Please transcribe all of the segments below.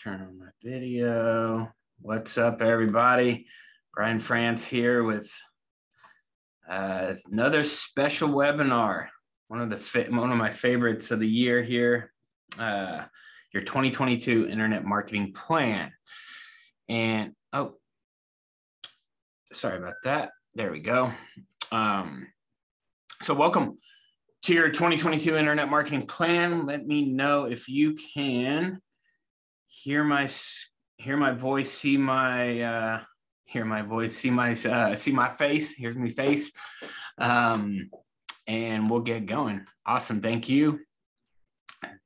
Turn on my video. What's up, everybody? Brian France here with another special webinar. One of my favorites of the year here. Your 2022 Internet Marketing Plan. And oh, sorry about that. There we go. So welcome to your 2022 Internet Marketing Plan. Let me know if you can hear my voice, see my face, hear me face, and we'll get going. Awesome, thank you,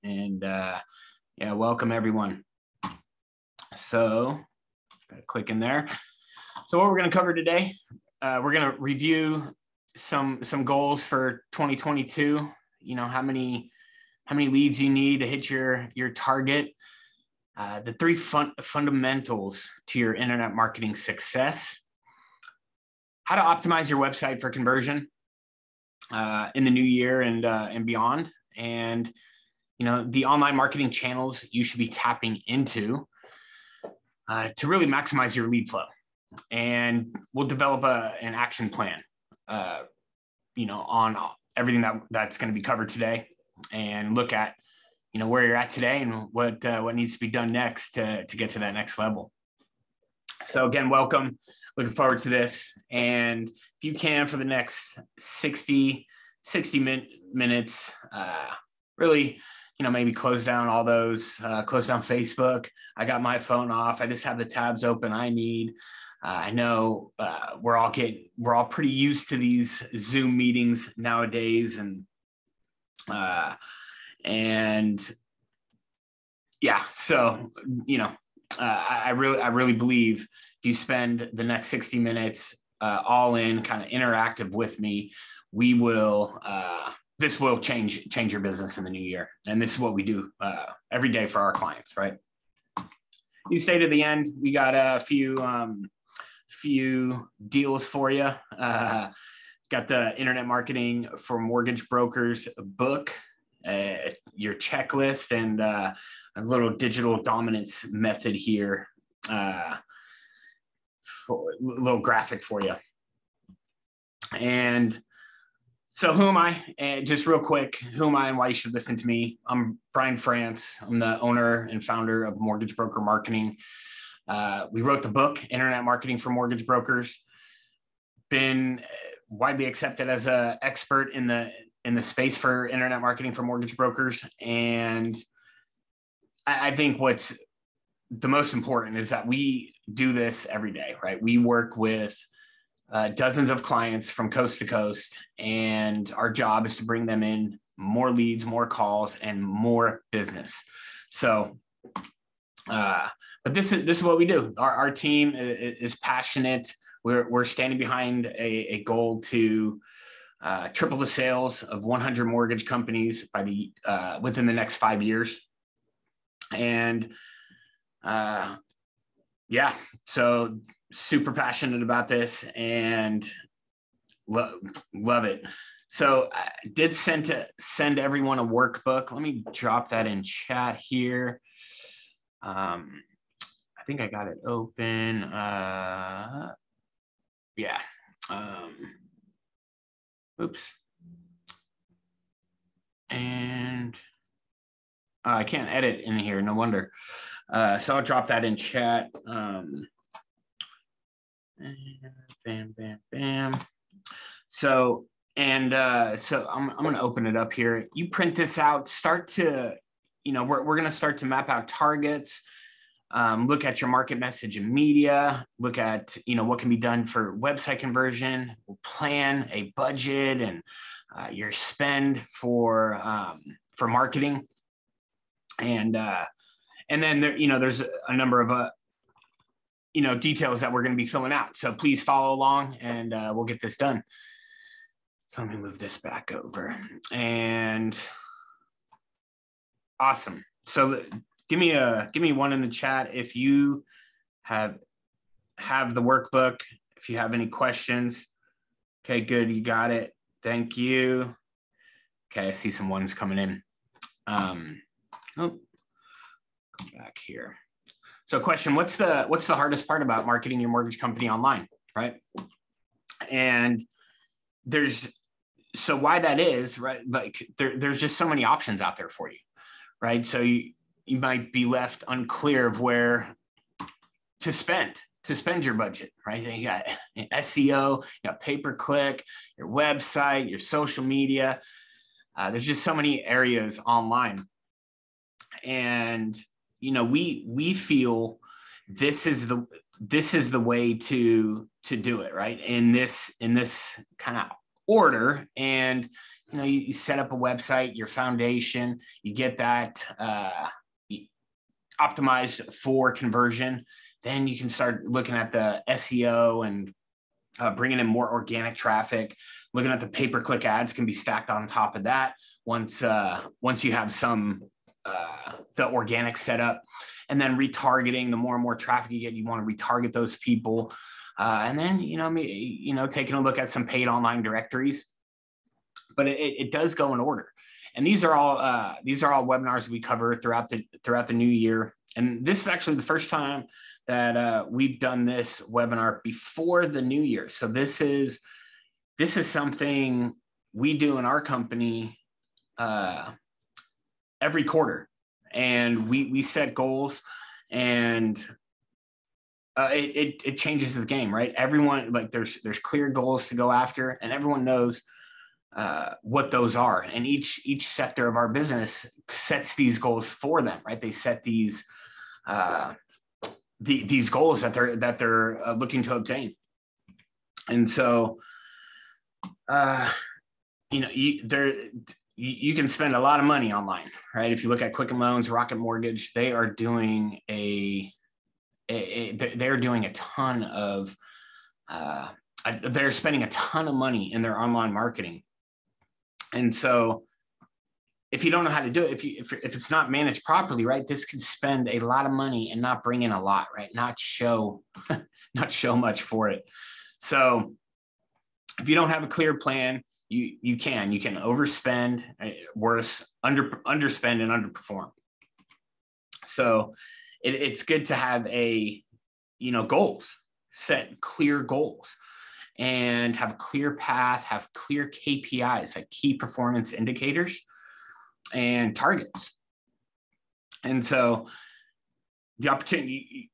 and yeah, welcome everyone. So, gotta click in there. So, what we're going to cover today, we're going to review some goals for 2022. You know, how many leads you need to hit your target. The three fundamentals to your internet marketing success, how to optimize your website for conversion in the new year and beyond, and you know, the online marketing channels you should be tapping into to really maximize your lead flow. And we'll develop an action plan, you know, on everything that's going to be covered today, and look at, you know, where you're at today and what needs to be done next to get to that next level. So again, welcome. Looking forward to this. And if you can, for the next 60 minutes, really, you know, maybe close down all those, close down Facebook. I got my phone off. I just have the tabs open I need. I know we're all pretty used to these Zoom meetings nowadays, and yeah, so, you know, I really believe if you spend the next 60 minutes all in, kind of interactive with me, we will, this will change your business in the new year. And this is what we do every day for our clients, right? You stay to the end. We got a few deals for you. Got the Internet Marketing for Mortgage Brokers book, your checklist, and a little digital dominance method here, for a little graphic for you. And so who am I? And just real quick, who am I and why you should listen to me? I'm Brian France. I'm the owner and founder of Mortgage Broker Marketing. We wrote the book, Internet Marketing for Mortgage Brokers. Been widely accepted as an expert in the space for internet marketing for mortgage brokers. And I think what's the most important is that we do this every day, right? We work with dozens of clients from coast to coast, and our job is to bring them in more leads, more calls, and more business. So, but this is what we do. Our team is passionate. We're standing behind a goal to triple the sales of 100 mortgage companies by within the next 5 years. And yeah, so super passionate about this and love it. So I did send everyone a workbook. Let me drop that in chat here. I think I got it open. Yeah. Oops. And I can't edit in here, no wonder. So I'll drop that in chat. And bam, bam, bam. So, so I'm going to open it up here. You print this out, start to, you know, we're going to start to map out targets. Look at your market message and media, look at, you know, what can be done for website conversion, we'll plan a budget and your spend for marketing. And then there, you know, there's a number of, you know, details that we're going to be filling out. So please follow along and we'll get this done. So let me move this back over, and awesome. So give me one in the chat if you have the workbook, if you have any questions. Okay, good. You got it. Thank you. Okay, I see some ones coming in. Oh, come back here. So question, what's the hardest part about marketing your mortgage company online, right? And so why that is, right? Like there's just so many options out there for you, right? So you might be left unclear of where to spend your budget, right? You got SEO, you got pay-per-click, your website, your social media. There's just so many areas online. And, we feel this is the way to do it, right? In this kind of order. And, you set up a website, your foundation, you get that optimized for conversion. Then you can start looking at the SEO and bringing in more organic traffic. Looking at the pay-per-click ads can be stacked on top of that once you have some the organic setup, and then retargeting. The more and more traffic you get, you want to retarget those people, and then taking a look at some paid online directories. But it does go in order, and these are all webinars we cover throughout the new year. And this is actually the first time that we've done this webinar before the new year. So this is something we do in our company every quarter, and we set goals, and it changes the game, right? Everyone, like there's clear goals to go after, and everyone knows what those are. And each sector of our business sets these goals for them, right? They set these goals that they're looking to obtain. And so, you can spend a lot of money online, right? If you look at Quicken Loans, Rocket Mortgage, they are doing they're doing a ton of, they're spending a ton of money in their online marketing. And so if you don't know how to do it, if it's not managed properly, right, this could spend a lot of money and not bring in a lot, right? Not show much for it. So if you don't have a clear plan, you can overspend, worse, underspend and underperform. So it's good to have goals, set clear goals, and have a clear path, have clear KPIs, like key performance indicators and targets. And so the opportunity,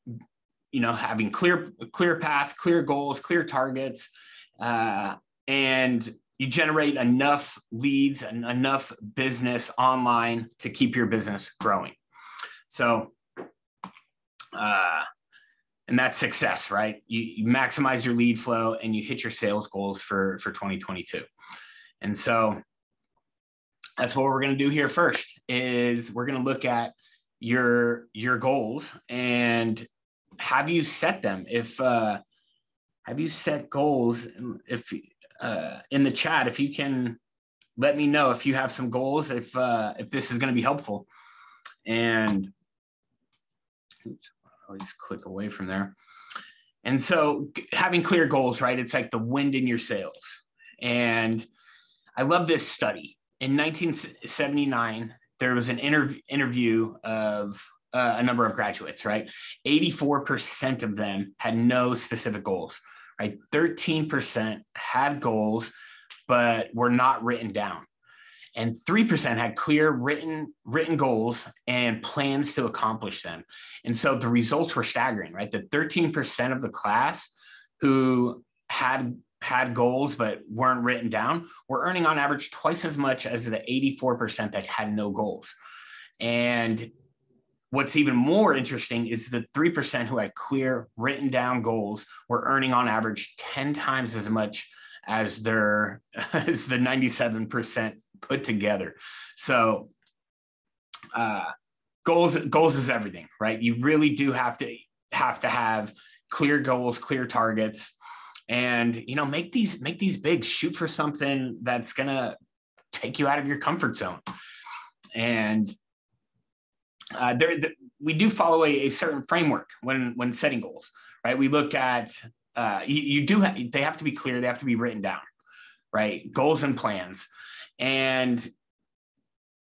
having clear path, clear goals, clear targets, and you generate enough leads and enough business online to keep your business growing. So, and that's success, right? You maximize your lead flow and you hit your sales goals for 2022. And so that's what we're going to do here first, is we're going to look at your goals and have you set them? Have you set goals? If in the chat, if you can let me know if you have some goals, if this is going to be helpful. And I'll just click away from there. And so having clear goals, right? It's like the wind in your sails. And I love this study. In 1979, there was an interview of a number of graduates, right? 84% of them had no specific goals, right? 13% had goals, but were not written down. And 3% had clear written goals and plans to accomplish them. And so the results were staggering, right? The 13% of the class who had goals but weren't written down were earning on average twice as much as the 84% that had no goals. And what's even more interesting is the 3% who had clear written down goals were earning on average 10 times as much as the 97% put together. So goals is everything, right? You really do have to have clear goals, clear targets, and make these big. Shoot for something that's gonna take you out of your comfort zone. And we do follow a certain framework when setting goals, right? We look at they have to be clear, they have to be written down, right? Goals and plans. And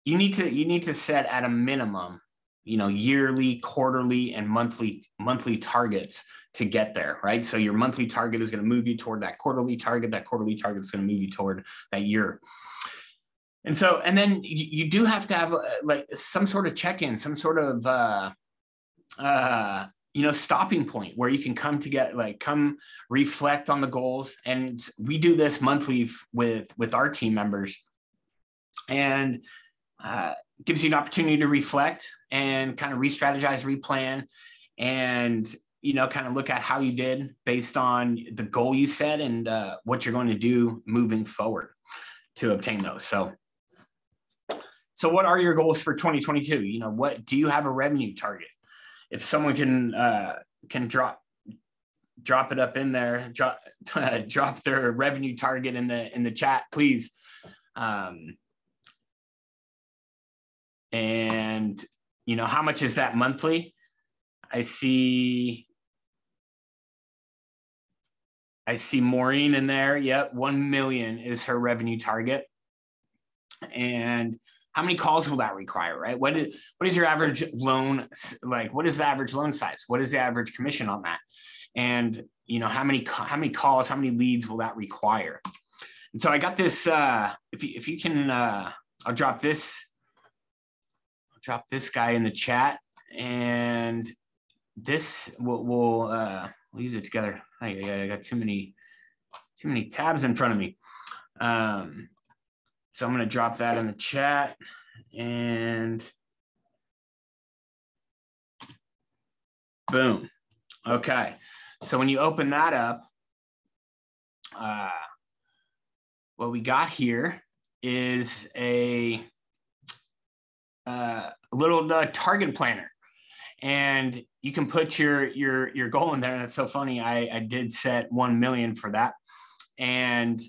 you need to set at a minimum yearly, quarterly, and monthly targets to get there, right? So your monthly target is going to move you toward that quarterly target. That quarterly target is going to move you toward that year. And then you do have to have like some sort of check-in, some sort of stopping point where you can come reflect on the goals. And we do this monthly with our team members, and gives you an opportunity to reflect and kind of re-strategize, replan, and kind of look at how you did based on the goal you set and what you're going to do moving forward to obtain those. So what are your goals for 2022? What do you have a revenue target? If someone can drop it up in there, drop their revenue target in the chat, please. And how much is that monthly? I see Maureen in there. Yep, 1 million is her revenue target. And how many calls will that require, right? What is your average loan, like what is the average loan size? What is the average commission on that? And how many calls, how many leads will that require? And so I got this, if you can, I'll drop this guy in the chat, and this we'll use it together. I got too many tabs in front of me. So I'm going to drop that in the chat, and boom. Okay. So when you open that up, what we got here is a little target planner, and you can put your goal in there. And it's so funny. I did set 1 million for that. And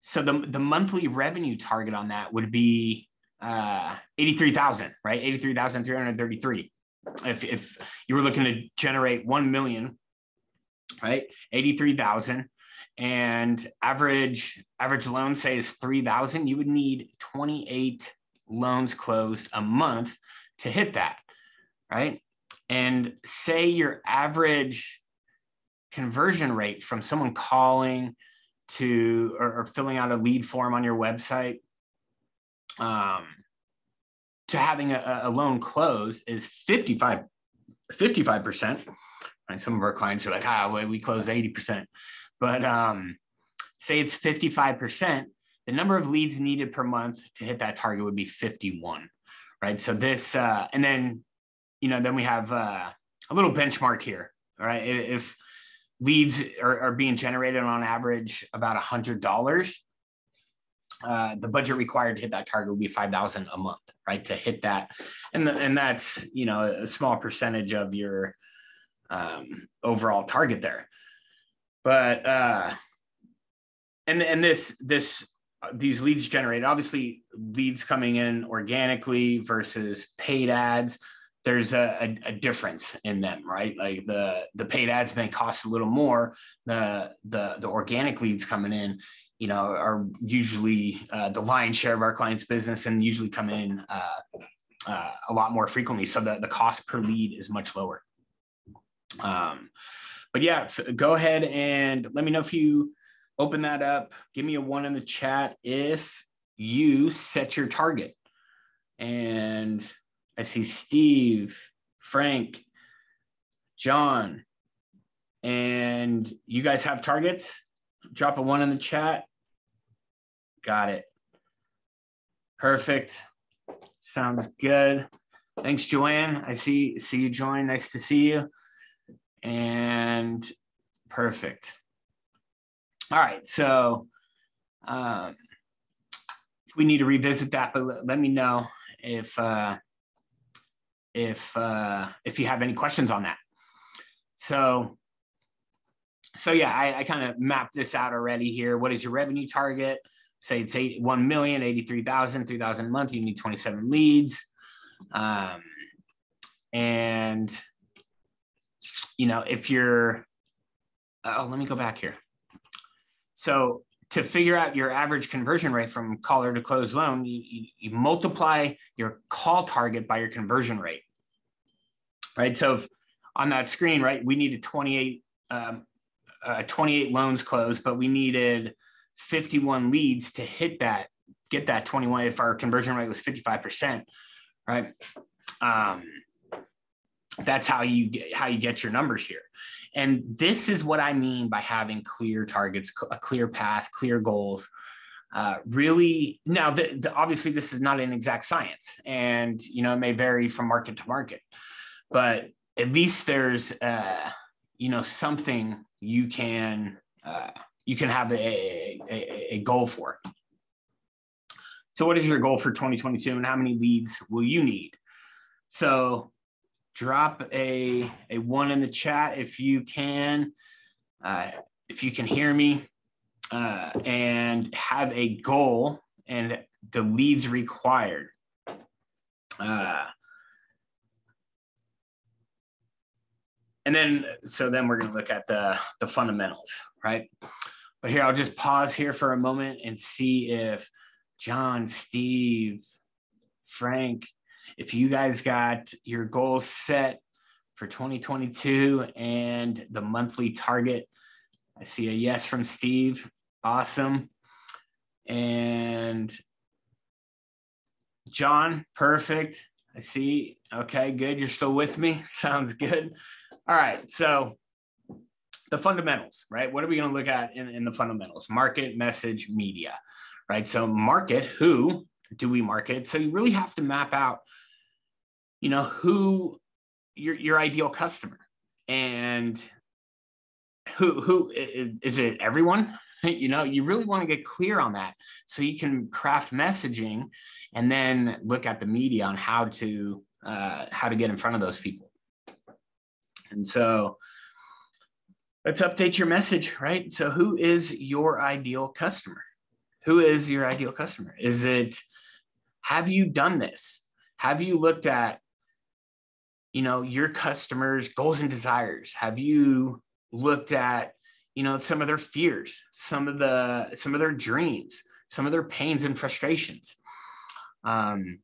so the monthly revenue target on that would be 83,000, right? 83,333. If you were looking to generate 1 million, right? 83,000, and average loan say is 3,000, you would need 28 loans closed a month to hit that, right? And say your average conversion rate from someone calling to or filling out a lead form on your website to having a loan close is 55%. Right? Some of our clients are like, we close 80%. But say it's 55%, the number of leads needed per month to hit that target would be 51, right? So this, and then, then we have a little benchmark here, right? If leads are being generated on average about $100, the budget required to hit that target would be $5,000 a month, right? To hit that. And that's, a small percentage of your overall target there. But, and these leads generated, obviously leads coming in organically versus paid ads, there's a difference in them, right? Like the paid ads may cost a little more. The organic leads coming in, are usually the lion's share of our clients' business, and usually come in a lot more frequently. So the cost per lead is much lower. But yeah, go ahead and let me know if you open that up. Give me a 1 in the chat if you set your target. And I see Steve, Frank, John, and you guys have targets? Drop a 1 in the chat. Got it. Perfect. Sounds good. Thanks, Joanne. I see you join. Nice to see you. And perfect. All right. So we need to revisit that, but let me know if you have any questions on that. So yeah, I kind of mapped this out already here. What is your revenue target? Say it's 1 million, 83,000, 3,000 a month. You need 27 leads. And if you're, let me go back here. So to figure out your average conversion rate from caller to closed loan, you multiply your call target by your conversion rate. right? So if on that screen, right, we needed 28 loans closed, but we needed 51 leads to hit that, get that 21. If our conversion rate was 55%, right? That's how you get your numbers here. And this is what I mean by having clear targets, a clear path, clear goals. Really, now, obviously, this is not an exact science, and it may vary from market to market, but at least there's something you can have a goal for. So, what is your goal for 2022, and how many leads will you need? So, drop a 1 in the chat if you can hear me, and have a goal and the leads required. And then we're going to look at the fundamentals, right? But here, I'll just pause here for a moment and see if John, Steve, Frank, if you guys got your goals set for 2022 and the monthly target. I see a yes from Steve. Awesome. And John, perfect. I see. Okay, good. You're still with me. Sounds good. All right. So the fundamentals, right? What are we going to look at in the fundamentals? Market, message, media, right? So market, who do we market? So you really have to map out, who your ideal customer, and who is it? Everyone. You really want to get clear on that so you can craft messaging and then look at the media on how to get in front of those people. And so let's update your message, right? So who is your ideal customer? Who is your ideal customer? Have you done this? Have you looked at, your customers' goals and desires? Have you looked at, some of their fears, some of their dreams, some of their pains and frustrations? And,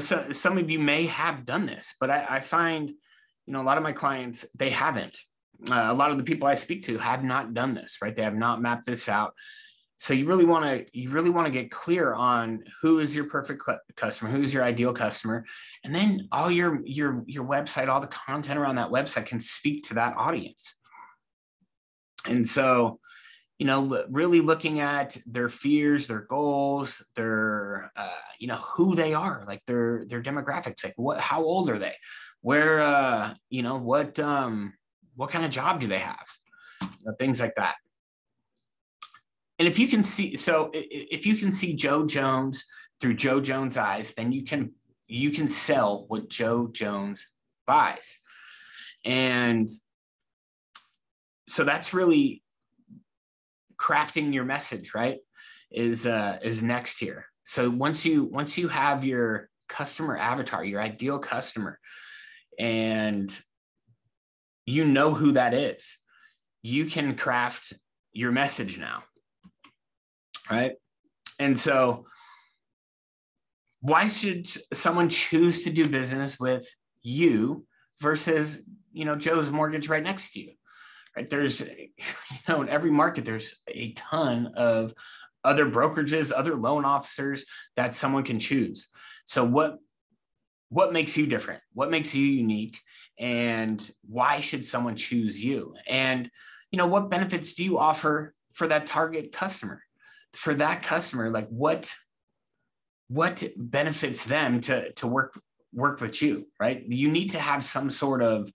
so some of you may have done this, but I find, a lot of my clients, they haven't. A lot of the people I speak to have not done this, right? They have not mapped this out. So you really want to get clear on who is your perfect customer, who is your ideal customer, and then all your website, all the content around that website can speak to that audience. And so, really looking at their fears, their goals, their who they are, like their demographics, like how old are they, where what kind of job do they have, things like that. And if you can see Joe Jones through Joe Jones' eyes, then you can sell what Joe Jones buys. And so that's really crafting your message, right? Is next here. So once you have your customer avatar, your ideal customer, and you know who that is, you can craft your message now. Right. And so why should someone choose to do business with you versus, Joe's Mortgage right next to you? Right. There's, in every market, there's a ton of other brokerages, other loan officers that someone can choose. So what makes you different? What makes you unique? And why should someone choose you? And, what benefits do you offer for that target customer? For that customer, like what benefits them to work with you, right? You need to have some sort of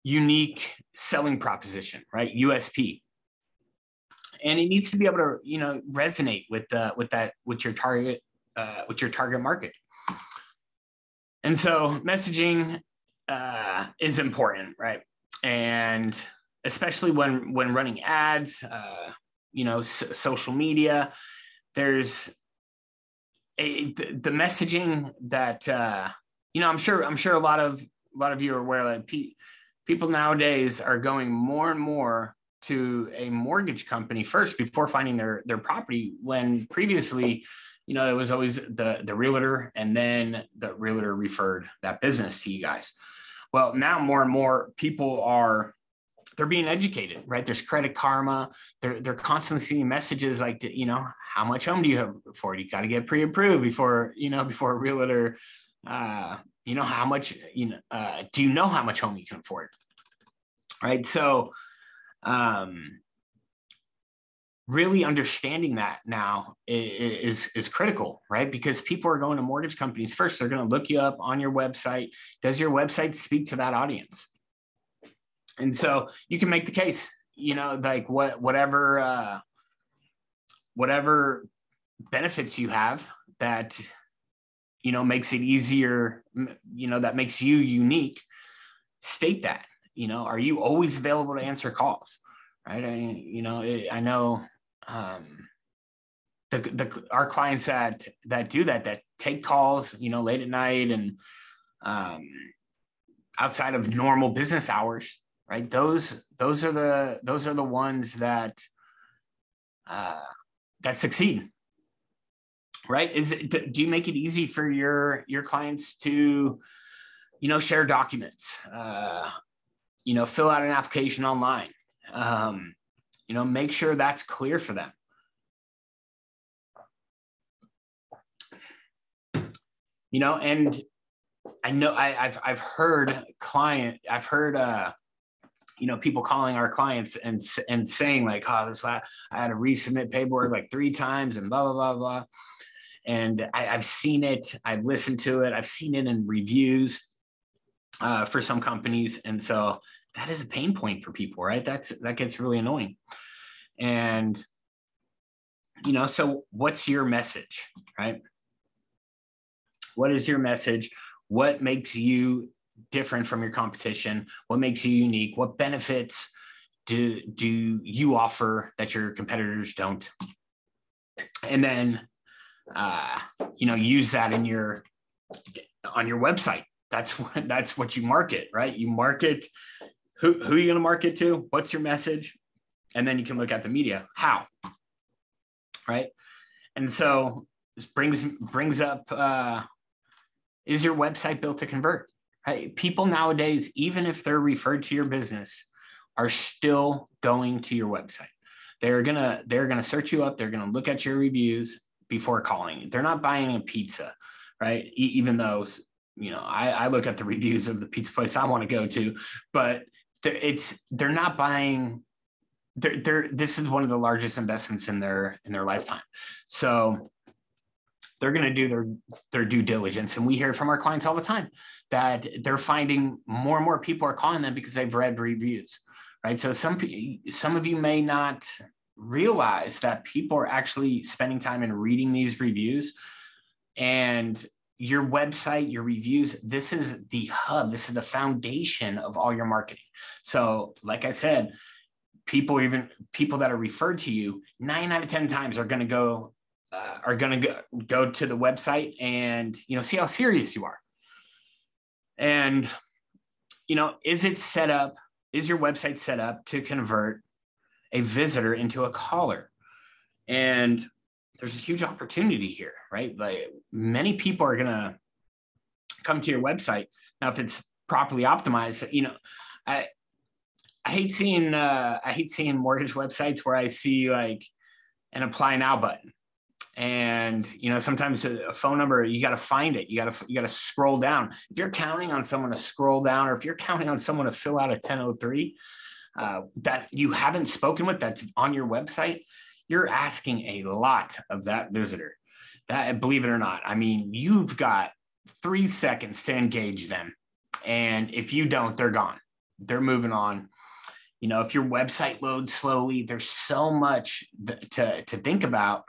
unique selling proposition, right? USP. And it needs to be able to, resonate with your target market. And so messaging is important, right? And especially when running ads, social media, there's the messaging that, I'm sure a lot of you are aware that people nowadays are going more and more to a mortgage company first before finding their property, when previously it was always the realtor, and then the realtor referred that business to you guys. Well, now more and more people they're being educated, right? There's Credit Karma. They're constantly seeing messages like, how much home do you have for it? You got to get pre-approved before a realtor, how much, do you know how much home you can afford? Right. So, really understanding that now is critical, right? Because people are going to mortgage companies first. They're going to look you up on your website. Does your website speak to that audience? And so you can make the case, like whatever benefits you have that, makes it easier, that makes you unique. State that, are you always available to answer calls? Right. I know our clients that do that take calls, late at night and outside of normal business hours, right? Those are the ones that succeed, right? Do you make it easy for your clients to, share documents, fill out an application online? Make sure that's clear for them. And I know I've heard people calling our clients and saying like, oh, I had to resubmit paperwork like 3 times and blah, blah, blah, blah. And I've seen it, I've listened to it, I've seen it in reviews for some companies. And so that is a pain point for people, right? That gets really annoying. And, so what's your message, right? What is your message? What makes you different from your competition? What makes you unique? What benefits do you offer that your competitors don't? And then, use that on your website. That's what you market, right? You market who are you going to market to? What's your message? And then you can look at the media. How? Right. And so this brings up, is your website built to convert? Right? People nowadays, even if they're referred to your business, are still going to your website. They're gonna search you up. They're gonna look at your reviews before calling you. They're not buying a pizza, right? Even though, I look at the reviews of the pizza place I want to go to, but they're not buying. This is one of the largest investments in their lifetime. So they're going to do their due diligence. And we hear from our clients all the time that they're finding more and more people are calling them because they've read reviews, right? So some of you may not realize that people are actually spending time in reading these reviews. And your website, your reviews, this is the hub, this is the foundation of all your marketing. So like I said, people that are referred to you, 9 out of 10 times are going to go to the website and, see how serious you are. And, is your website set up to convert a visitor into a caller? And there's a huge opportunity here, right? Like many people are going to come to your website. Now, if it's properly optimized, I hate seeing mortgage websites where I see like an apply now button. And, sometimes a phone number, you got to find it. You got to scroll down. If you're counting on someone to scroll down, or if you're counting on someone to fill out a 1003 that you haven't spoken with, that's on your website, you're asking a lot of that visitor. That, believe it or not, I mean, you've got 3 seconds to engage them. And if you don't, they're gone. They're moving on. If your website loads slowly, there's so much to think about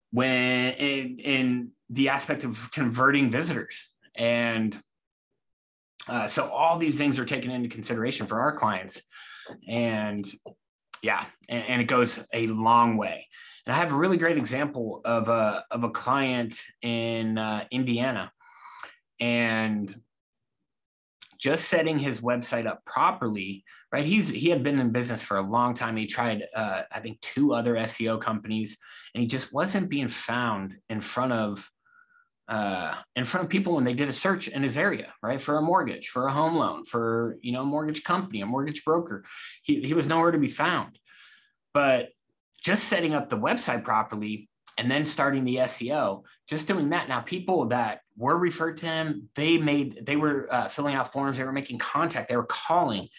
when in the aspect of converting visitors. And so all these things are taken into consideration for our clients. And yeah, and it goes a long way. And I have a really great example of a client in Indiana. And just setting his website up properly, right? He had been in business for a long time. He tried, I think, 2 other SEO companies, and he just wasn't being found in front of people when they did a search in his area, right? For a mortgage, for a home loan, for, a mortgage company, a mortgage broker. He was nowhere to be found. But just setting up the website properly and then starting the SEO, just doing that. Now, people that were referred to him, they were filling out forms, they were making contact, they were calling.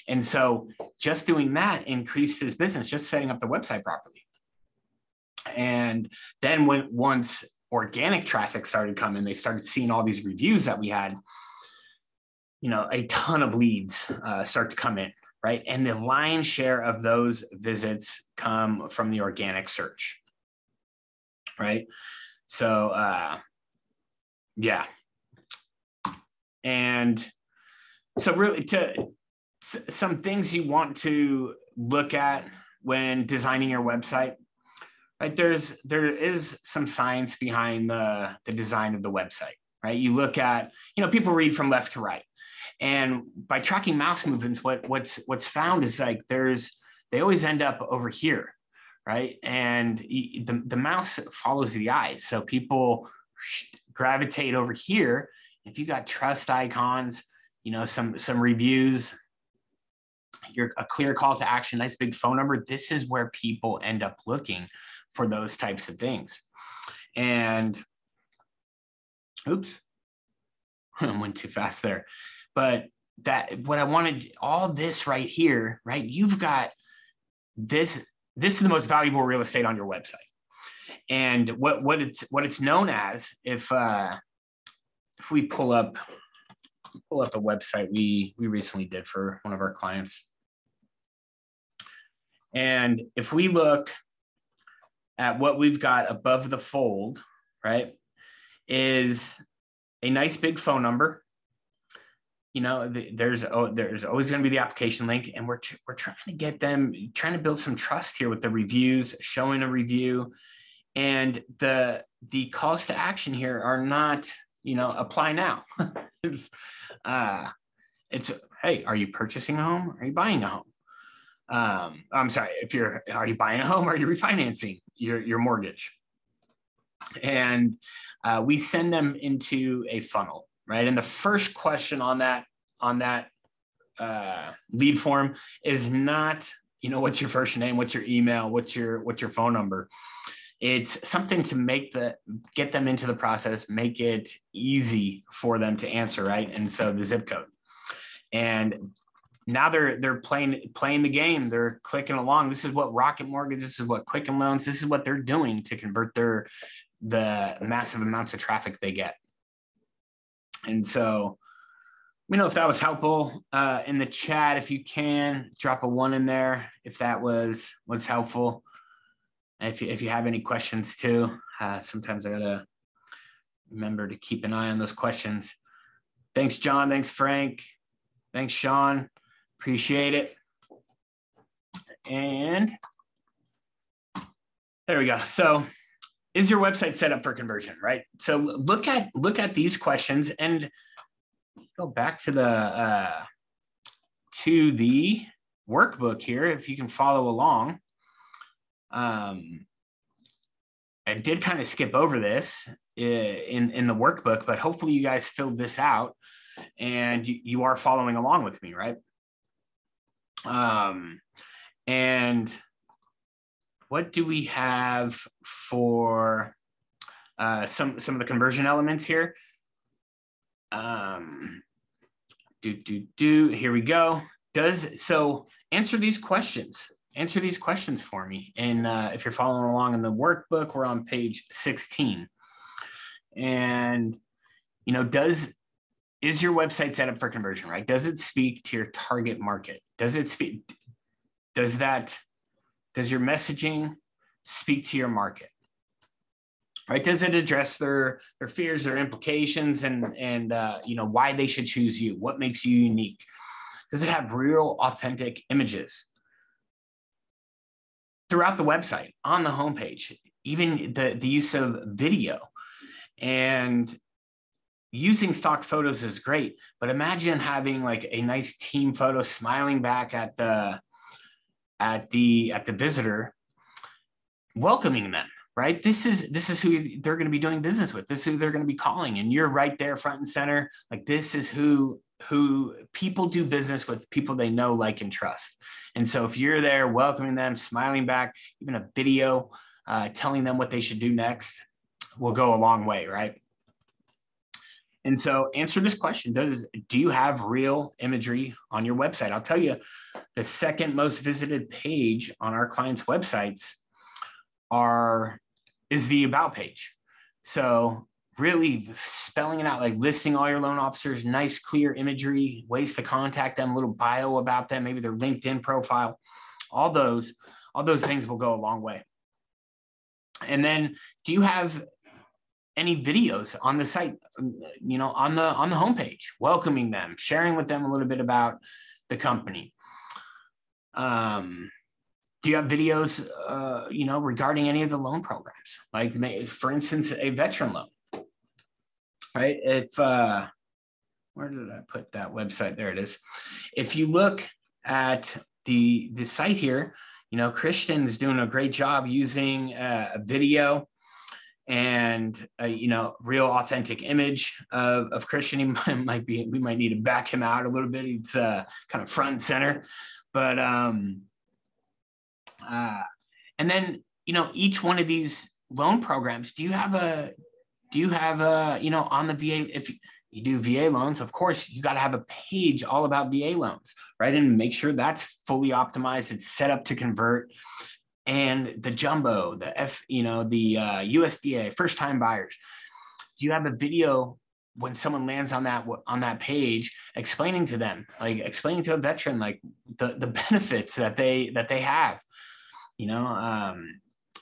And so just doing that increased his business, just setting up the website properly. And then once organic traffic started coming, they started seeing all these reviews that we had, a ton of leads start to come in, right? And the lion's share of those visits come from the organic search, right? So, yeah. And so really some things you want to look at when designing your website, right? There is some science behind the design of the website, right? You look at, people read from left to right, and by tracking mouse movements, what's found is like they always end up over here, right? And the mouse follows the eyes, so people gravitate over here. If you got trust icons, some reviews, a clear call to action, nice big phone number, this is where people end up looking for those types of things. And oops, I went too fast there. But what I wanted, all this right here, right? You've got this is the most valuable real estate on your website. And what it's known as, if we pull up a website we recently did for one of our clients. And if we look at what we've got above the fold, right, is a nice big phone number. There's always going to be the application link, and we're trying to get them, trying to build some trust here with the reviews, showing a review, and the calls to action here are not, apply now. it's hey, are you purchasing a home? Are you buying a home? I'm sorry, are you buying a home? Or are you refinancing your mortgage? And we send them into a funnel, right? And the first question on that lead form is not, what's your first name, what's your email, what's your phone number. It's something to get them into the process, make it easy for them to answer, right? And so the zip code. And now they're playing the game. They're clicking along. This is what Rocket Mortgage, this is what Quicken Loans, this is what they're doing to convert the massive amounts of traffic they get. And so, if that was helpful. In the chat, if you can, drop a 1 in there if that was helpful. And if you have any questions too, sometimes I gotta remember to keep an eye on those questions. Thanks, John. Thanks, Frank. Thanks, Sean. Appreciate it. And there we go. So, is your website set up for conversion, right? So look at these questions and go back to the workbook here, if you can follow along. I did kind of skip over this in the workbook, but hopefully you guys filled this out and you are following along with me, right? And what do we have for some of the conversion elements here? Here we go. So answer these questions. Answer these questions for me. And if you're following along in the workbook, we're on page 16. And is your website set up for conversion, right? Does it speak to your target market? Does your messaging speak to your market? Right? Does it address their fears, their implications, and why they should choose you? What makes you unique? Does it have real, authentic images throughout the website, on the homepage, even the use of video? And using stock photos is great, but imagine having like a nice team photo, smiling back at the visitor, welcoming them, right? This is who they're going to be doing business with. This is who they're going to be calling, and you're right there front and center. Like, this is who people do business with, people they know, like, and trust. And so if you're there welcoming them, smiling back, even a video telling them what they should do next will go a long way, right? And so answer this question: do you have real imagery on your website? I'll tell you, the second most visited page on our clients' websites is the about page. So really spelling it out, like listing all your loan officers, nice, clear imagery, ways to contact them, a little bio about them, maybe their LinkedIn profile, all those things will go a long way. And then, do you have any videos on the site, you know, on the homepage, welcoming them, sharing with them a little bit about the company? Do you have videos, you know, regarding any of the loan programs? Like, for instance, a veteran loan, right? If, where did I put that website? There it is. If you look at the site here, you know, Christian is doing a great job using a video and you know, real authentic image of Christian. He we might need to back him out a little bit. He's kind of front and center, but and then, you know, each one of these loan programs, do you have a, you know, on the VA, if you do VA loans, of course, you got to have a page all about VA loans, right? And make sure that's fully optimized. It's set up to convert. And the jumbo, the USDA, first time buyers. Do you have a video when someone lands on that page, explaining to them, like explaining to a veteran, like the benefits that they have, you know,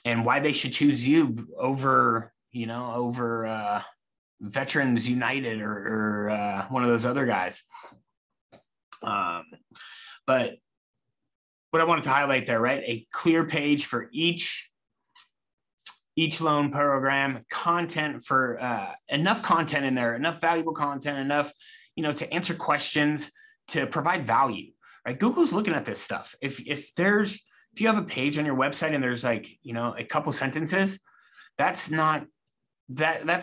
and why they should choose you over, you know, over Veterans United or one of those other guys. But what I wanted to highlight there, right? A clear page for each loan program, content for enough content in there, enough valuable content, enough, you know, to answer questions, to provide value, right? Google's looking at this stuff. If you have a page on your website and there's, like, you know, a couple sentences, that's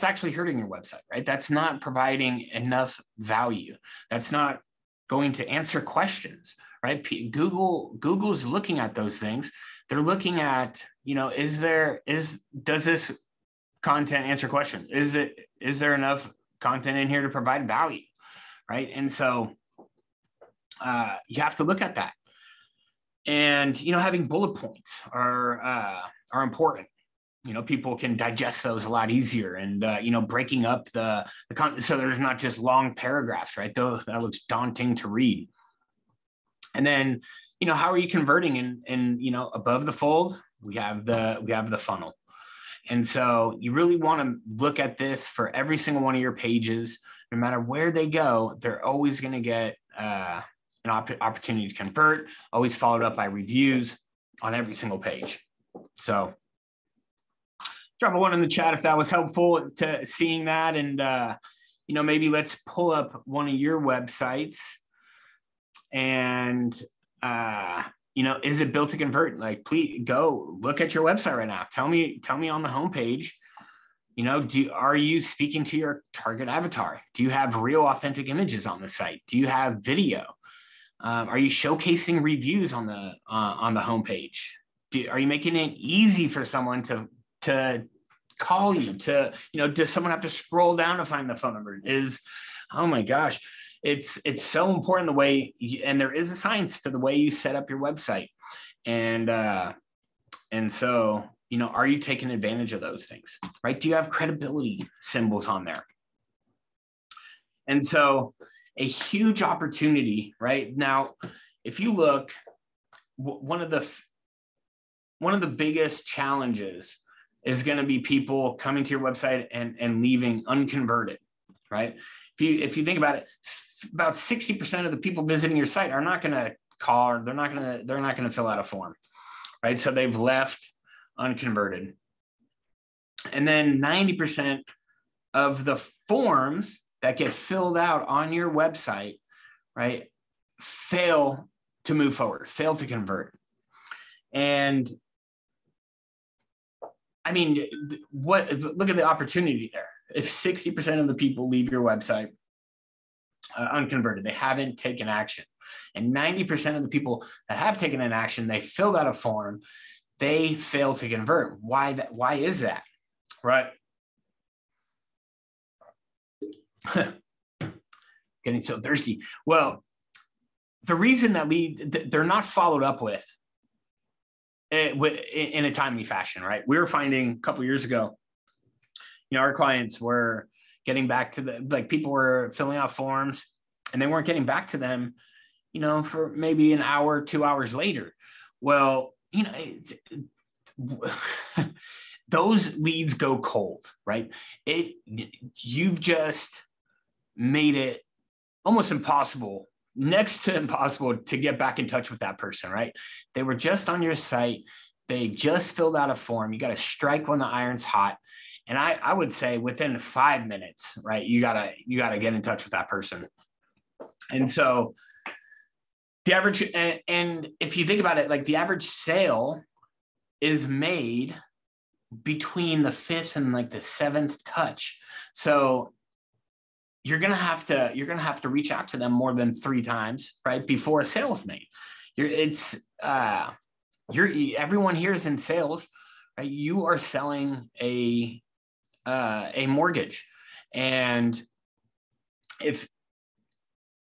actually hurting your website, right? That's not providing enough value. That's not going to answer questions, right? Google's looking at those things. They're looking at, you know, does this content answer questions? Is there enough content in here to provide value, right? And so you have to look at that. And, you know, having bullet points are important. You know, people can digest those a lot easier, and, you know, breaking up the content so there's not just long paragraphs, right? Though that looks daunting to read. And then, you know, how are you converting? And you know, above the fold, we have the funnel. And so you really want to look at this for every single one of your pages. No matter where they go, they're always going to get an opportunity to convert, always followed up by reviews on every single page. So drop a one in the chat if that was helpful to seeing that. And, you know, maybe let's pull up one of your websites and, you know, is it built to convert? Like, please go look at your website right now. Tell me on the homepage, you know, are you speaking to your target avatar? Do you have real authentic images on the site? Do you have video? Are you showcasing reviews on the homepage? Are you making it easy for someone to call you, to, you know, does someone have to scroll down to find the phone number? Oh my gosh, it's so important the way, and there is a science to the way you set up your website. And so, you know, are you taking advantage of those things, right? Do you have credibility symbols on there? And so a huge opportunity right now, if you look, one of the biggest challenges is going to be people coming to your website and leaving unconverted, right? If you think about it, about 60% of the people visiting your site are not going to call, or they're not going to fill out a form, right? So they've left unconverted. And then 90% of the forms that get filled out on your website, right, fail to move forward, fail to convert. And I mean, look at the opportunity there. If 60% of the people leave your website unconverted, they haven't taken action. And 90% of the people that have taken an action, they filled out a form, they fail to convert. Why is that? Right. Getting so thirsty. Well, the reason that they're not followed up with in a timely fashion, right? We were finding a couple of years ago, our clients were getting back to people were filling out forms and they weren't getting back to them, for maybe an hour, 2 hours later. Well, those leads go cold, right? You've just made it almost impossible, next to impossible, to get back in touch with that person, right? They were just on your site. They just filled out a form. You got to strike when the iron's hot. And I would say within 5 minutes, right, you gotta get in touch with that person. And so the average, and if you think about it, like the average sale is made between the 5th and like the 7th touch. So you're gonna have to reach out to them more than 3 times, right, before a sale is made. Everyone here is in sales, right? You are selling a mortgage, and if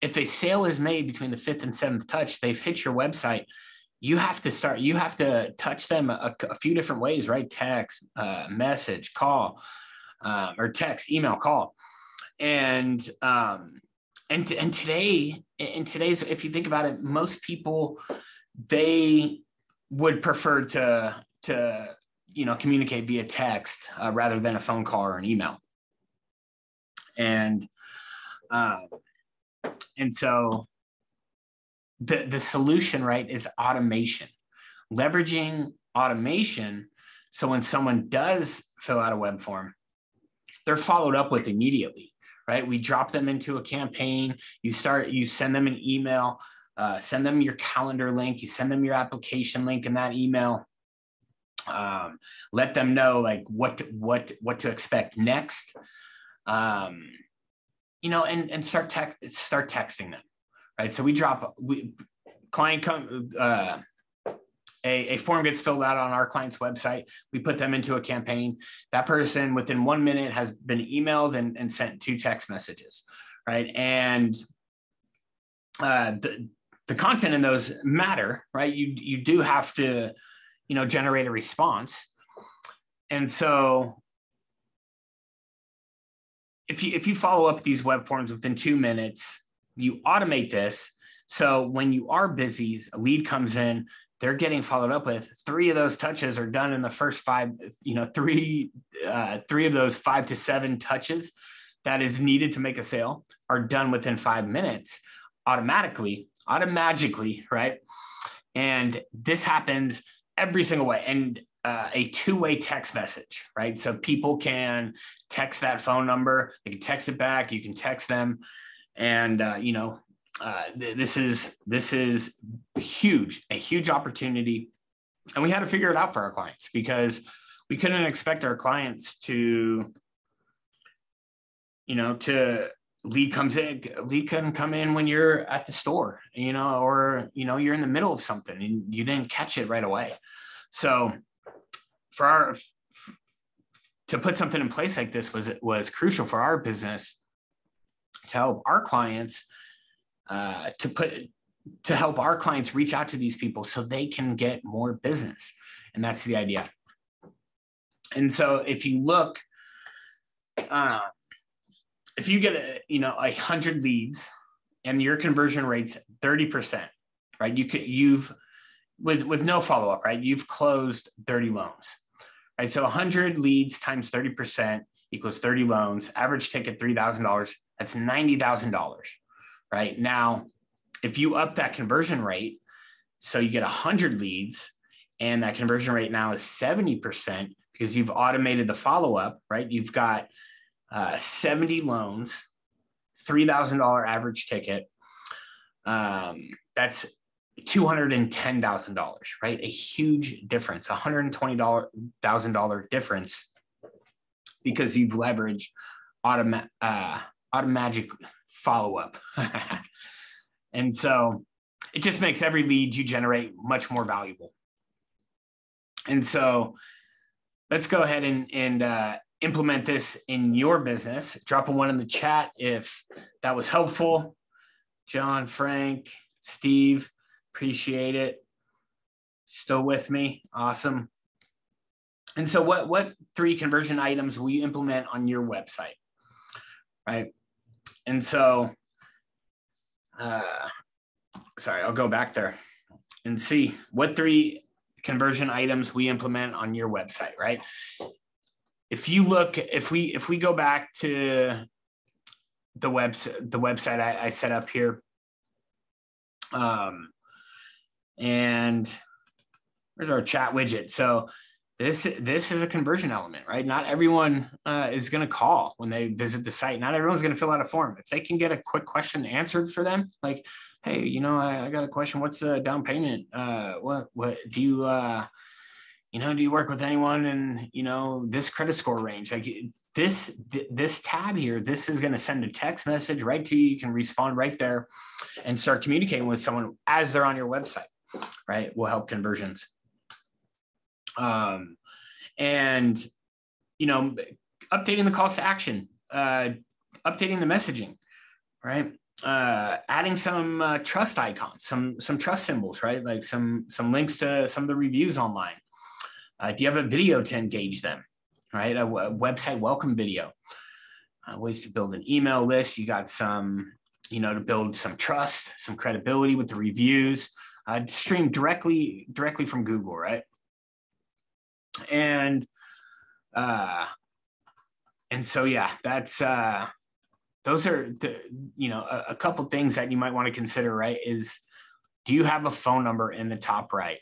a sale is made between the 5th and 7th touch, they've hit your website. You have to touch them a few different ways, right? Text, message, call, or text, email, call. And today's, if you think about it, most people, they would prefer to communicate via text rather than a phone call or an email. And so the solution, right, is automation, leveraging automation. So when someone does fill out a web form, they're followed up with immediately, right? We drop them into a campaign. You send them an email, send them your calendar link. You send them your application link in that email. Let them know like what to expect next, and start texting them, right? So a form gets filled out on our client's website. We put them into a campaign. That person within 1 minute has been emailed and sent 2 text messages, right? And the content in those matter, right? You do have to, generate a response. And so if you follow up these web forms within 2 minutes, you automate this. So when you are busy, a lead comes in, they're getting followed up with. 3 of those touches are done in the first 5, 3 of those 5 to 7 touches that is needed to make a sale are done within 5 minutes automatically, right? And this happens every single way. And a 2-way text message, right? So people can text that phone number, they can text it back, you can text them. And, this is huge, a huge opportunity. And we had to figure it out for our clients because we couldn't expect our clients to lead can come in when you're at the store, or, you're in the middle of something and you didn't catch it right away. So to put something in place like this was crucial for our business to help our clients, to help our clients reach out to these people so they can get more business. And that's the idea. And so if you look, if you get 100 leads and your conversion rate's 30%, right? You've with no follow-up, right? You've closed 30 loans, right? So 100 leads times 30% equals 30 loans, average ticket $3,000. That's $90,000, right? Now, if you up that conversion rate, so you get 100 leads and that conversion rate now is 70% because you've automated the follow-up, right? You've got 70 loans $3,000 average ticket. That's $210,000, right? A huge difference, $120,000 difference, because you've leveraged automatic follow-up. And so it just makes every lead you generate much more valuable. And so let's go ahead and implement this in your business. Drop a 1 in the chat if that was helpful. John, Frank, Steve, appreciate it. Still with me? Awesome. And so what 3 conversion items will you implement on your website, right? And so, sorry, I'll go back there and see what 3 conversion items we implement on your website, right? If you look, if we go back to the website I set up here, and there's our chat widget. So this is a conversion element, right? Not everyone is going to call when they visit the site. Not everyone's going to fill out a form. If they can get a quick question answered for them, like, hey, I got a question. What's the down payment? What do you, do you work with anyone in, this credit score range? Like this tab here, this is going to send a text message right to you. You can respond right there and start communicating with someone as they're on your website, right? Will help conversions. And, updating the calls to action, updating the messaging, right? Adding some trust icons, some trust symbols, right? Like some links to some of the reviews online. Do you have a video to engage them, right? A website welcome video, ways to build an email list. You got some, to build some trust, some credibility with the reviews, stream directly from Google, right? And so, yeah, that's, those are a couple things that you might want to consider, right? Is, do you have a phone number in the top right?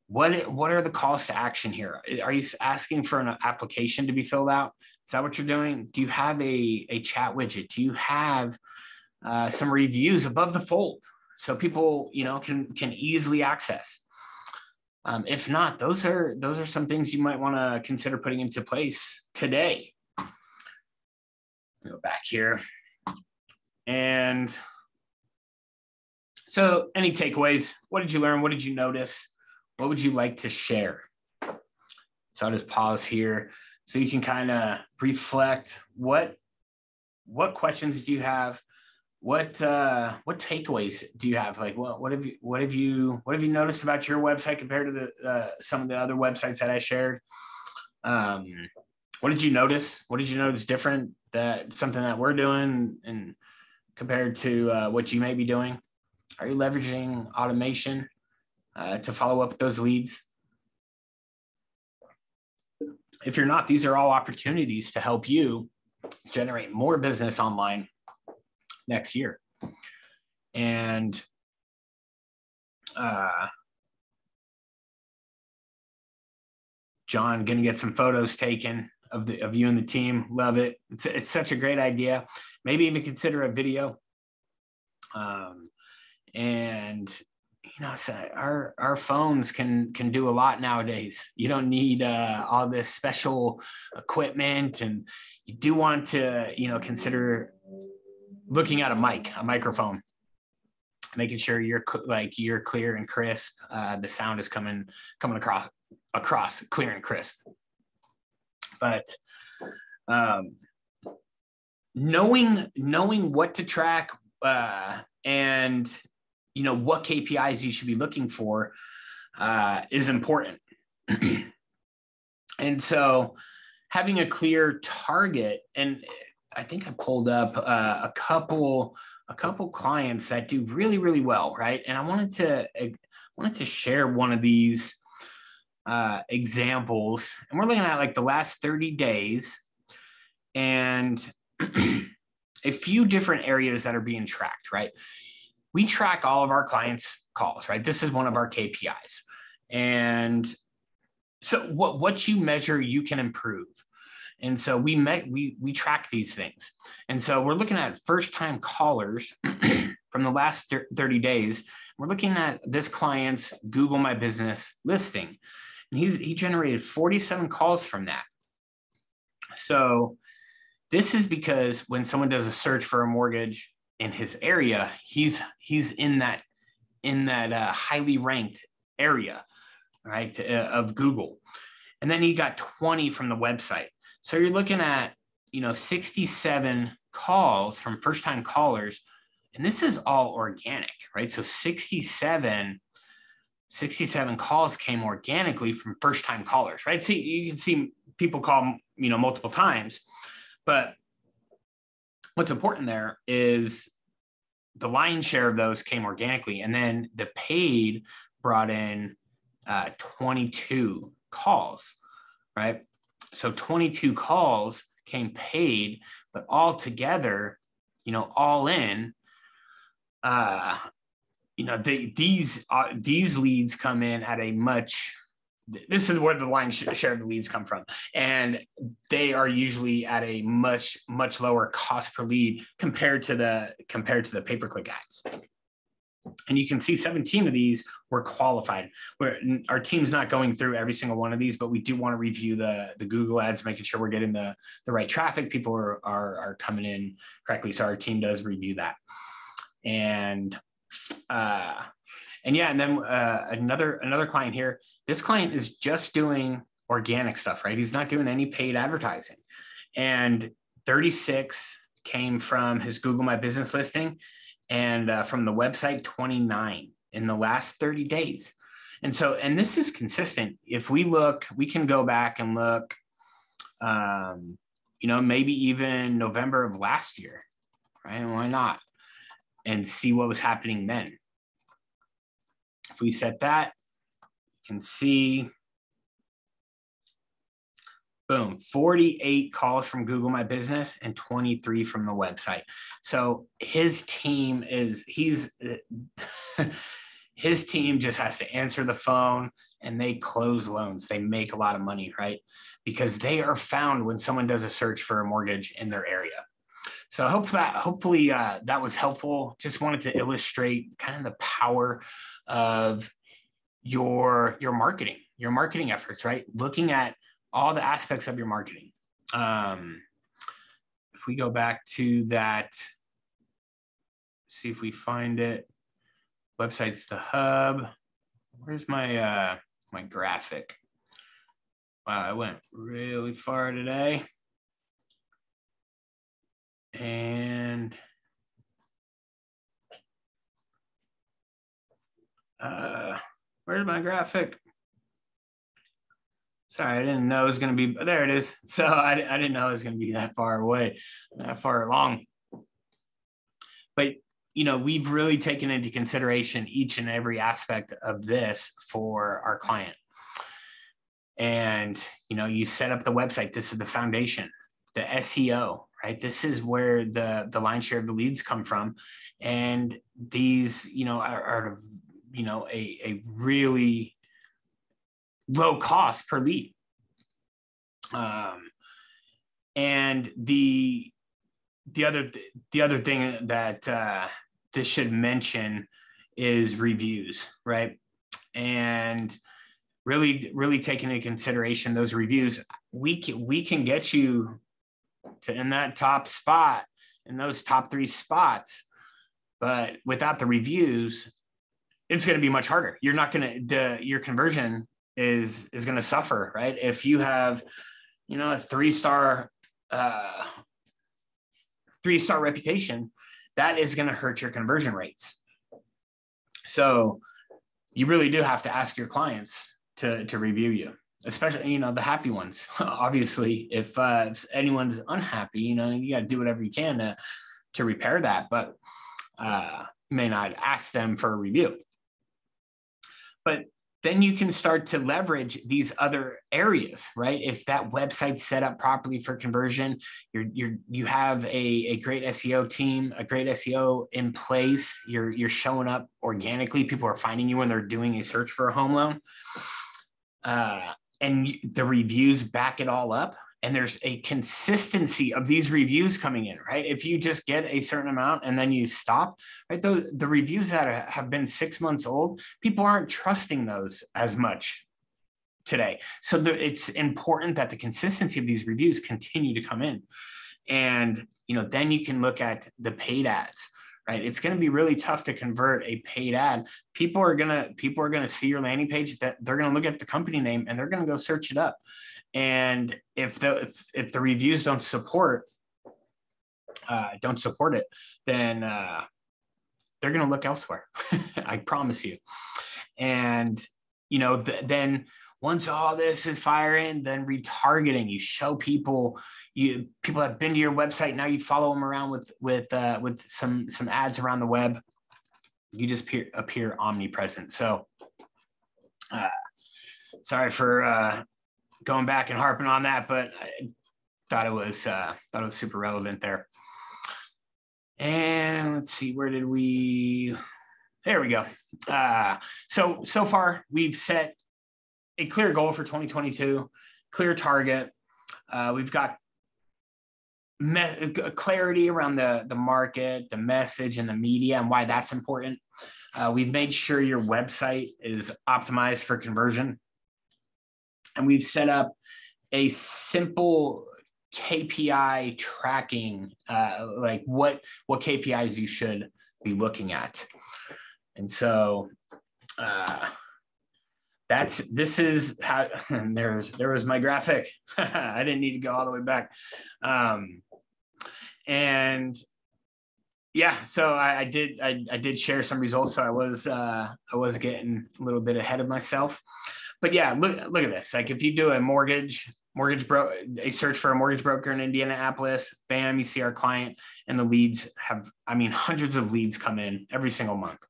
What are the calls to action here? Are you asking for an application to be filled out? Is that what you're doing? Do you have a chat widget? Do you have some reviews above the fold so people, can easily access? If not, those are some things you might want to consider putting into place today. Go back here. And so, any takeaways? What did you learn? What did you notice? What would you like to share? So I'll just pause here so you can kind of reflect. What questions do you have? What takeaways do you have? Like, what have you noticed about your website compared to some of the other websites that I shared? What did you notice? What did you notice different, that something that we're doing and compared to what you may be doing? Are you leveraging automation to follow up with those leads? If you're not, these are all opportunities to help you generate more business online next year. And John, gonna get some photos taken of you and the team. Love it. It's such a great idea. Maybe even consider a video. And so our phones can do a lot nowadays. You don't need all this special equipment, and you do want to consider looking at a microphone, making sure you're clear and crisp. The sound is coming across clear and crisp. But knowing what to track and what KPIs you should be looking for is important. And so having a clear target, and I think I pulled up a couple clients that do really, really well, right? And I wanted to share one of these examples. And we're looking at like the last 30 days and a few different areas that are being tracked, right? We track all of our clients' calls, right? This is one of our KPIs. And so what you measure, you can improve. And so we track these things. And so we're looking at first-time callers from the last 30 days. We're looking at this client's Google My Business listing. And he generated 47 calls from that. So this is because when someone does a search for a mortgage in his area, he's in that highly ranked area, right, of Google. And then he got 20 from the website. So you're looking at, 67 calls from first-time callers, and this is all organic, right? So 67 calls came organically from first-time callers, right? So you can see people call, multiple times, but what's important there is the lion's share of those came organically, and then the paid brought in 22 calls, right? So 22 calls came paid, but all together, all in, these leads come in at a much, this is where the lion's share of the leads come from. And they are usually at a much, much lower cost per lead compared to the pay-per-click ads. And you can see 17 of these were qualified. Our team's not going through every single one of these, but we do want to review the Google ads, making sure we're getting the right traffic. People are coming in correctly. So our team does review that. And then another client here. This client is just doing organic stuff, right? He's not doing any paid advertising. And 36 came from his Google My Business listing, and from the website, 29 in the last 30 days. And this is consistent. If we look, we can go back and look, maybe even November of last year, right? Why not? And see what was happening then. If we set that, you can see, boom, 48 calls from Google My Business and 23 from the website. So his team his team just has to answer the phone, and they close loans. They make a lot of money, right? Because they are found when someone does a search for a mortgage in their area. So hopefully that was helpful. Just wanted to illustrate kind of the power of your marketing efforts, right? Looking at all the aspects of your marketing. If we go back to that, see if we find it. Website's the hub. Where's my my graphic? Wow, I went really far today. And where's my graphic? Sorry, I didn't know it was going to be, there it is. So I didn't know it was going to be that far away, that far along. But, we've really taken into consideration each and every aspect of this for our client. And, you set up the website. This is the foundation, the SEO, right? This is where the lion's share of the leads come from. And these, are a really low cost per lead. And the other thing that this should mention is reviews, right? And really taking into consideration those reviews, we can get you to in that top spot, in those top 3 spots, but without the reviews, it's going to be much harder. You're not going to, your conversion is going to suffer, right? If you have, a 3-star reputation, that is going to hurt your conversion rates. So you really do have to ask your clients to review you, especially, the happy ones. Obviously, if anyone's unhappy, you got to do whatever you can to repair that, but you may not ask them for a review. But then you can start to leverage these other areas, right? If that website's set up properly for conversion, you have a great SEO team, a great SEO in place. You're showing up organically. People are finding you when they're doing a search for a home loan, and the reviews back it all up. and there's a consistency of these reviews coming in, right? If you just get a certain amount and then you stop, right? The reviews that have been 6 months old, people aren't trusting those as much today. So it's important that the consistency of these reviews continue to come in. And, then you can look at the paid ads, right? It's going to be really tough to convert a paid ad. People are going to see your landing page, that they're going to look at the company name and they're going to go search it up. And if the reviews don't support it, then they're going to look elsewhere. I promise you. And, then once all this is firing, then retargeting, you show people have been to your website. Now you follow them around with some ads around the web. You just appear omnipresent. So sorry for going back and harping on that, but I thought it was super relevant there. And let's see, there we go. So far we've set a clear goal for 2022, clear target. We've got clarity around the market, the message, and the media, and why that's important. We've made sure your website is optimized for conversion. And we've set up a simple KPI tracking, like what KPIs you should be looking at. And so this is how, and there was my graphic. I didn't need to go all the way back. And yeah, so I did share some results. So I was getting a little bit ahead of myself, but yeah, look at this. Like if you do a search for a mortgage broker in Indianapolis, bam, you see our client, and the leads hundreds of leads come in every single month.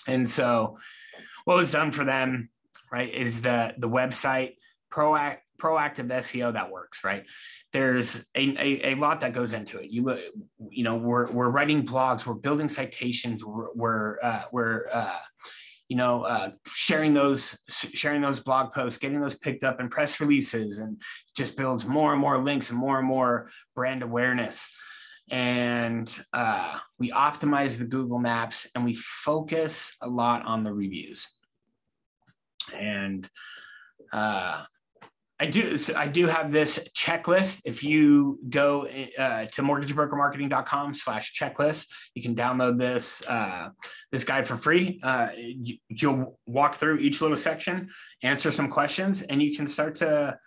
And so what was done for them, right, is the website, proactive SEO that works, right? There's a lot that goes into it. We're writing blogs, we're building citations, we're sharing those blog posts, getting those picked up in press releases, and just builds more and more links and more brand awareness. And we optimize the Google Maps, and we focus a lot on the reviews. And I do have this checklist. If you go to mortgagebrokermarketing.com/checklist, you can download this guide for free. You'll walk through each little section, answer some questions, and you can start to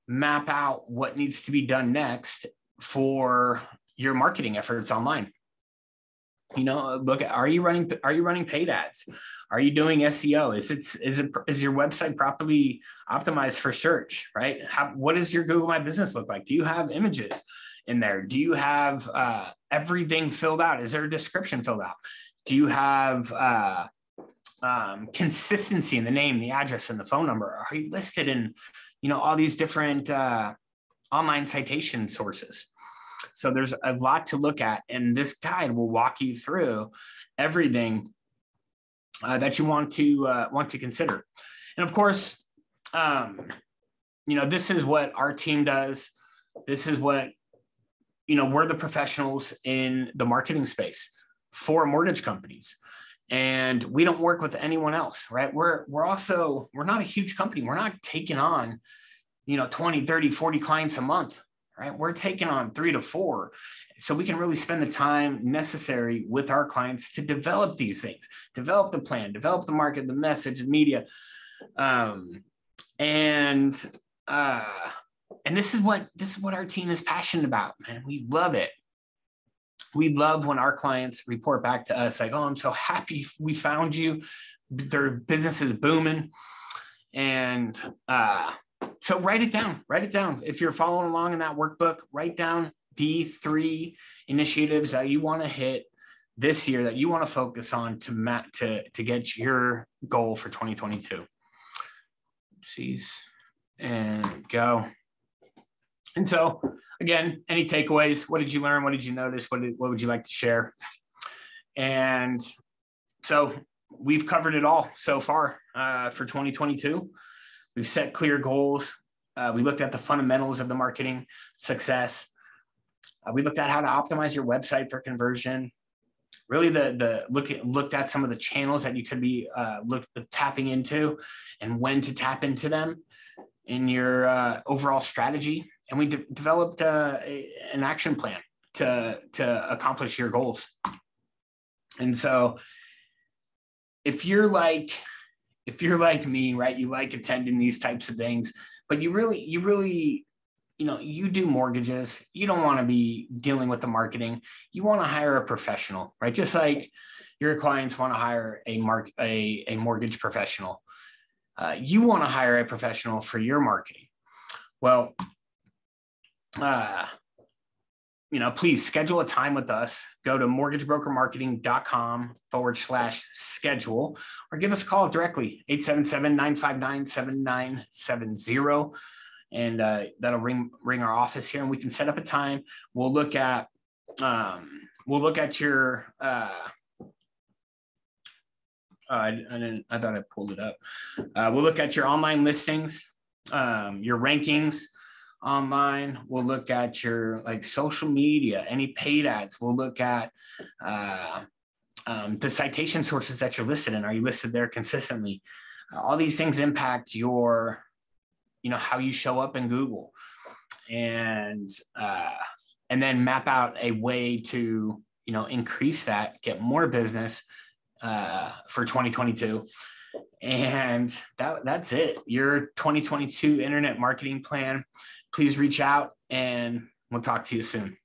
map out what needs to be done next for your marketing efforts online. Look at, are you running paid ads? Are you doing SEO? Is your website properly optimized for search, right? What does your Google My Business look like? Do you have images in there? Do you have everything filled out? Is there a description filled out? Do you have consistency in the name, the address, and the phone number? Are you listed in all these different online citation sources? So there's a lot to look at, and this guide will walk you through everything that you want to consider. And of course, this is what our team does. This is what we're the professionals in the marketing space for mortgage companies, and we don't work with anyone else, right? We're not a huge company. We're not taking on 20, 30, 40 clients a month. Right? We're taking on 3 to 4. So we can really spend the time necessary with our clients to develop these things, develop the plan, develop the market, the message, the media. And this is what our team is passionate about, man. We love it. We love when our clients report back to us like, oh, I'm so happy we found you. Their business is booming. And so write it down. If you're following along in that workbook, write down the 3 initiatives that you want to hit this year, that you want to focus on to get your goal for 2022. Oopsies. And go. And so again, any takeaways? What did you learn? What did you notice? What would you like to share? And so we've covered it all so far for 2022. We've set clear goals. We looked at the fundamentals of the marketing success. We looked at how to optimize your website for conversion. Really, looked at some of the channels that you could be tapping into and when to tap into them in your overall strategy. And we developed an action plan to accomplish your goals. And so if you're like me, right, you like attending these types of things, but you really, you do mortgages, you don't want to be dealing with the marketing. You want to hire a professional, right? Just like your clients want to hire a mortgage professional. You want to hire a professional for your marketing. Well, please schedule a time with us. Go to mortgagebrokermarketing.com/schedule or give us a call directly, 877-959-7970. And that'll ring our office here, and we can set up a time. We'll look at your I thought I pulled it up. We'll look at your online listings, your rankings online. We'll look at your social media, any paid ads. We'll look at the citation sources that you're listed in. Are you listed there consistently? All these things impact your how you show up in Google, and then map out a way to, increase that, get more business for 2022. And that's it. Your 2022 internet marketing plan. Please reach out and we'll talk to you soon.